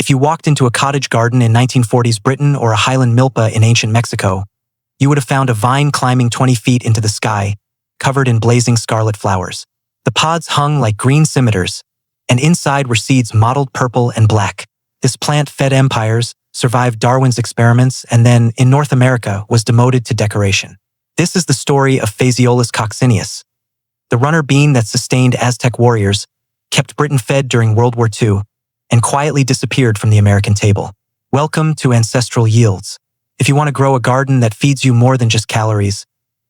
If you walked into a cottage garden in 1940s Britain or a highland milpa in ancient Mexico, you would have found a vine climbing 20 feet into the sky, covered in blazing scarlet flowers. The pods hung like green scimitars, and inside were seeds mottled purple and black. This plant fed empires, survived Darwin's experiments, and then, in North America, was demoted to decoration. This is the story of Phaseolus coccineus, the runner bean that sustained Aztec warriors, kept Britain fed during World War II, and quietly disappeared from the American table. Welcome to Ancestral Yields. If you want to grow a garden that feeds you more than just calories,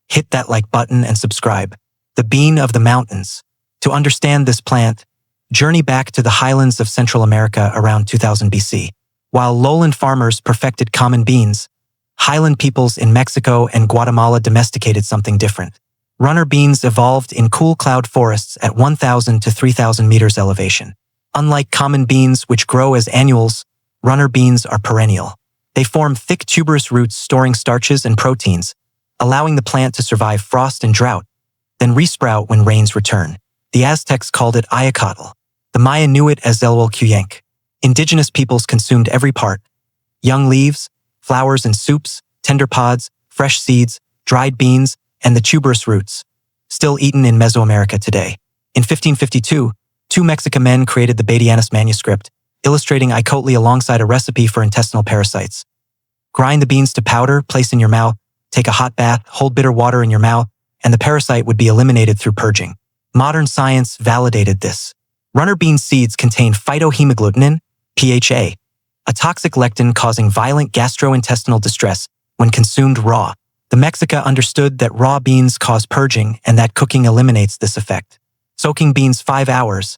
hit that like button and subscribe. The bean of the mountains. To understand this plant, journey back to the highlands of Central America around 2000 BC. While lowland farmers perfected common beans, highland peoples in Mexico and Guatemala domesticated something different. Runner beans evolved in cool cloud forests at 1,000 to 3,000 meters elevation. Unlike common beans which grow as annuals, runner beans are perennial. They form thick tuberous roots storing starches and proteins, allowing the plant to survive frost and drought, then resprout when rains return. The Aztecs called it ayacatl. The Maya knew it as zelhualcuyenc. Indigenous peoples consumed every part: young leaves, flowers and soups, tender pods, fresh seeds, dried beans, and the tuberous roots, still eaten in Mesoamerica today. In 1552, two Mexican men created the Badianus manuscript, illustrating ayacatl alongside a recipe for intestinal parasites. Grind the beans to powder, place in your mouth, take a hot bath, hold bitter water in your mouth, and the parasite would be eliminated through purging. Modern science validated this. Runner bean seeds contain phytohemagglutinin, PHA, a toxic lectin causing violent gastrointestinal distress when consumed raw. The Mexica understood that raw beans cause purging and that cooking eliminates this effect. Soaking beans 5 hours,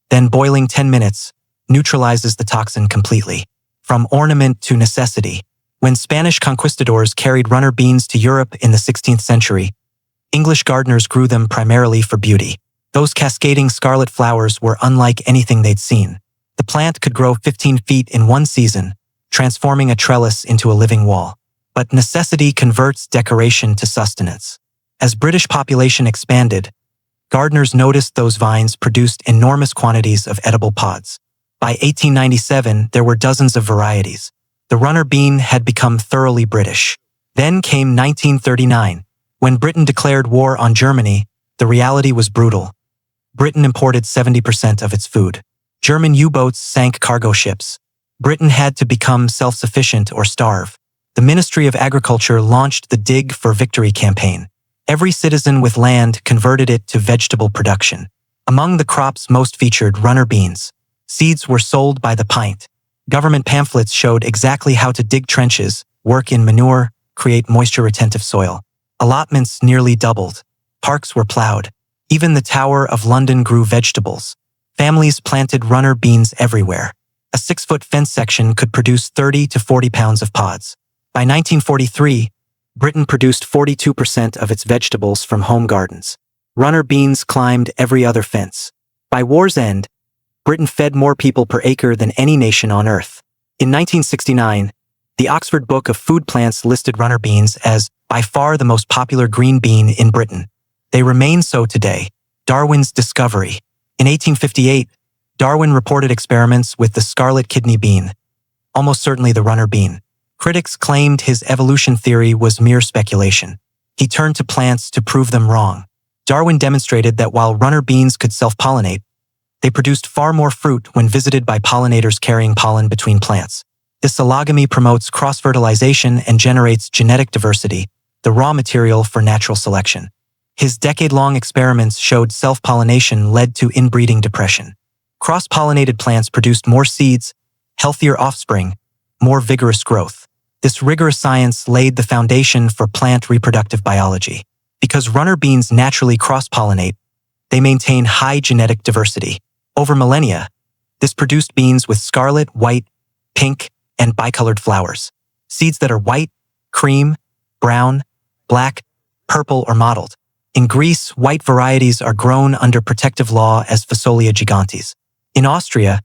then boiling 10 minutes, neutralizes the toxin completely. From ornament to necessity. When Spanish conquistadors carried runner beans to Europe in the 16th century, English gardeners grew them primarily for beauty. Those cascading scarlet flowers were unlike anything they'd seen. The plant could grow 15 feet in one season, transforming a trellis into a living wall. But necessity converts decoration to sustenance. As British population expanded, gardeners noticed those vines produced enormous quantities of edible pods. By 1897, there were dozens of varieties. The runner bean had become thoroughly British. Then came 1939. When Britain declared war on Germany, the reality was brutal. Britain imported 70% of its food. German U-boats sank cargo ships. Britain had to become self-sufficient or starve. The Ministry of Agriculture launched the Dig for Victory campaign. Every citizen with land converted it to vegetable production. Among the crops most featured runner beans. Seeds were sold by the pint. Government pamphlets showed exactly how to dig trenches, work in manure, create moisture-retentive soil. Allotments nearly doubled. Parks were plowed. Even the Tower of London grew vegetables. Families planted runner beans everywhere. A 6-foot fence section could produce 30 to 40 pounds of pods. By 1943, Britain produced 42% of its vegetables from home gardens. Runner beans climbed every other fence. By war's end, Britain fed more people per acre than any nation on Earth. In 1969, the Oxford Book of Food Plants listed runner beans as by far the most popular green bean in Britain. They remain so today. Darwin's discovery. In 1858, Darwin reported experiments with the scarlet kidney bean, almost certainly the runner bean. Critics claimed his evolution theory was mere speculation. He turned to plants to prove them wrong. Darwin demonstrated that while runner beans could self-pollinate, they produced far more fruit when visited by pollinators carrying pollen between plants. This allogamy promotes cross-fertilization and generates genetic diversity, the raw material for natural selection. His decade-long experiments showed self-pollination led to inbreeding depression. Cross-pollinated plants produced more seeds, healthier offspring, more vigorous growth. This rigorous science laid the foundation for plant reproductive biology. Because runner beans naturally cross-pollinate, they maintain high genetic diversity. Over millennia, this produced beans with scarlet, white, pink, and bicolored flowers. Seeds that are white, cream, brown, black, purple, or mottled. In Greece, white varieties are grown under protective law as Phacelia gigantes. In Austria,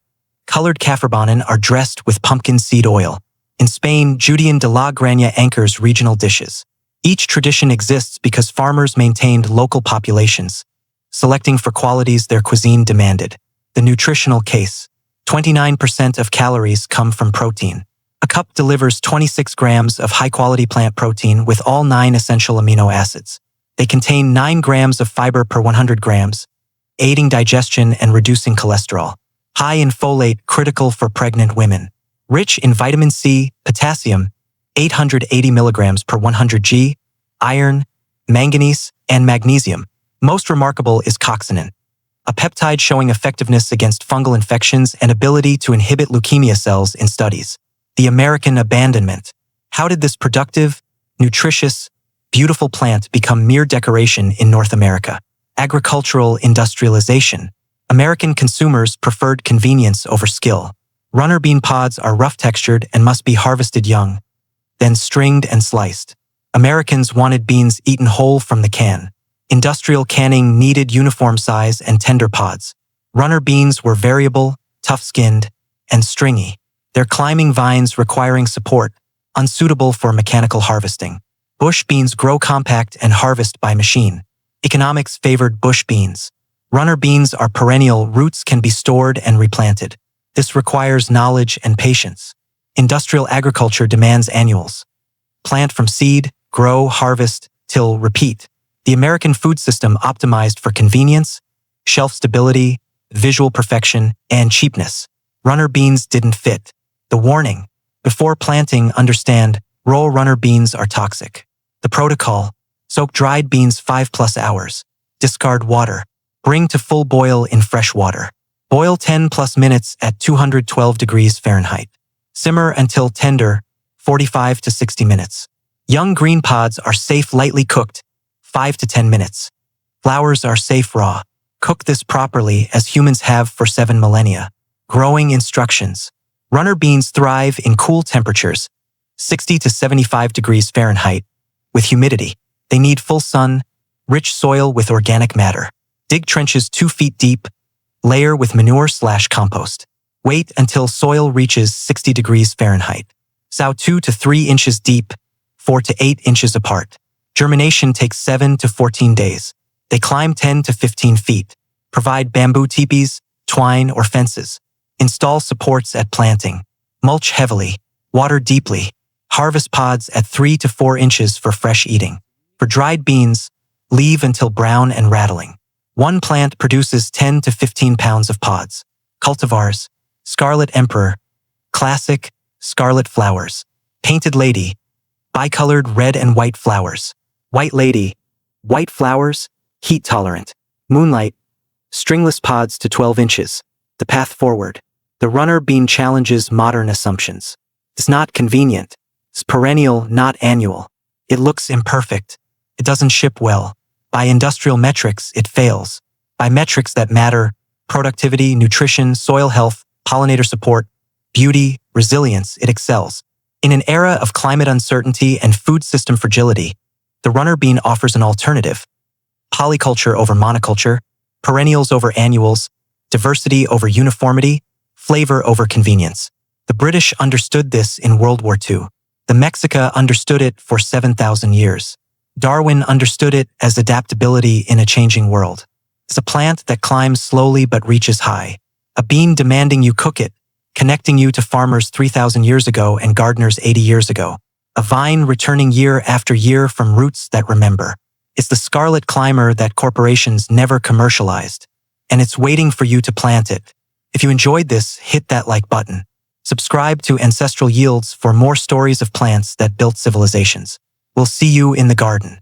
colored kaffirbohnen are dressed with pumpkin seed oil. In Spain, Judean de la Granja anchors regional dishes. Each tradition exists because farmers maintained local populations, selecting for qualities their cuisine demanded. The nutritional case. 29% of calories come from protein. A cup delivers 26 grams of high-quality plant protein with all 9 essential amino acids. They contain 9 grams of fiber per 100 grams, aiding digestion and reducing cholesterol. High in folate, critical for pregnant women. Rich in vitamin C, potassium, 880 milligrams per 100 g, iron, manganese, and magnesium. Most remarkable is coxinin, a peptide showing effectiveness against fungal infections and ability to inhibit leukemia cells in studies. The American abandonment. How did this productive, nutritious, beautiful plant become mere decoration in North America? Agricultural industrialization. American consumers preferred convenience over skill. Runner bean pods are rough-textured and must be harvested young, then stringed and sliced. Americans wanted beans eaten whole from the can. Industrial canning needed uniform size and tender pods. Runner beans were variable, tough-skinned, and stringy, their climbing vines requiring support, unsuitable for mechanical harvesting. Bush beans grow compact and harvest by machine. Economics favored bush beans. Runner beans are perennial, roots can be stored and replanted. This requires knowledge and patience. Industrial agriculture demands annuals. Plant from seed, grow, harvest, till, repeat. The American food system optimized for convenience, shelf stability, visual perfection, and cheapness. Runner beans didn't fit. The warning: before planting, understand, raw runner beans are toxic. The protocol: soak dried beans 5+ hours. Discard water. Bring to full boil in fresh water. Boil 10+ minutes at 212 degrees Fahrenheit. Simmer until tender, 45 to 60 minutes. Young green pods are safe lightly cooked, 5 to 10 minutes. Flowers are safe raw. Cook this properly as humans have for 7 millennia. Growing instructions. Runner beans thrive in cool temperatures, 60 to 75 degrees Fahrenheit, with humidity. They need full sun, rich soil with organic matter. Dig trenches 2 feet deep, layer with manure/compost. Wait until soil reaches 60 degrees Fahrenheit. Sow 2 to 3 inches deep, 4 to 8 inches apart. Germination takes 7 to 14 days. They climb 10 to 15 feet. Provide bamboo teepees, twine, or fences. Install supports at planting. Mulch heavily. Water deeply. Harvest pods at 3 to 4 inches for fresh eating. For dried beans, leave until brown and rattling. One plant produces 10 to 15 pounds of pods. Cultivars: Scarlet Emperor, Classic, Scarlet Flowers. Painted Lady, bicolored red and white flowers. White Lady, white flowers, heat tolerant. Moonlight, stringless pods to 12 inches. The path forward. The runner bean challenges modern assumptions. It's not convenient. It's perennial, not annual. It looks imperfect. It doesn't ship well. By industrial metrics, it fails. By metrics that matter: productivity, nutrition, soil health, pollinator support, beauty, resilience, it excels. In an era of climate uncertainty and food system fragility, the runner bean offers an alternative. Polyculture over monoculture, perennials over annuals, diversity over uniformity, flavor over convenience. The British understood this in World War II. The Mexica understood it for 7,000 years. Darwin understood it as adaptability in a changing world. It's a plant that climbs slowly but reaches high. A bean demanding you cook it, connecting you to farmers 3,000 years ago and gardeners 80 years ago. A vine returning year after year from roots that remember. It's the scarlet climber that corporations never commercialized, and it's waiting for you to plant it. If you enjoyed this, hit that like button. Subscribe to Ancestral Yields for more stories of plants that built civilizations. We'll see you in the garden.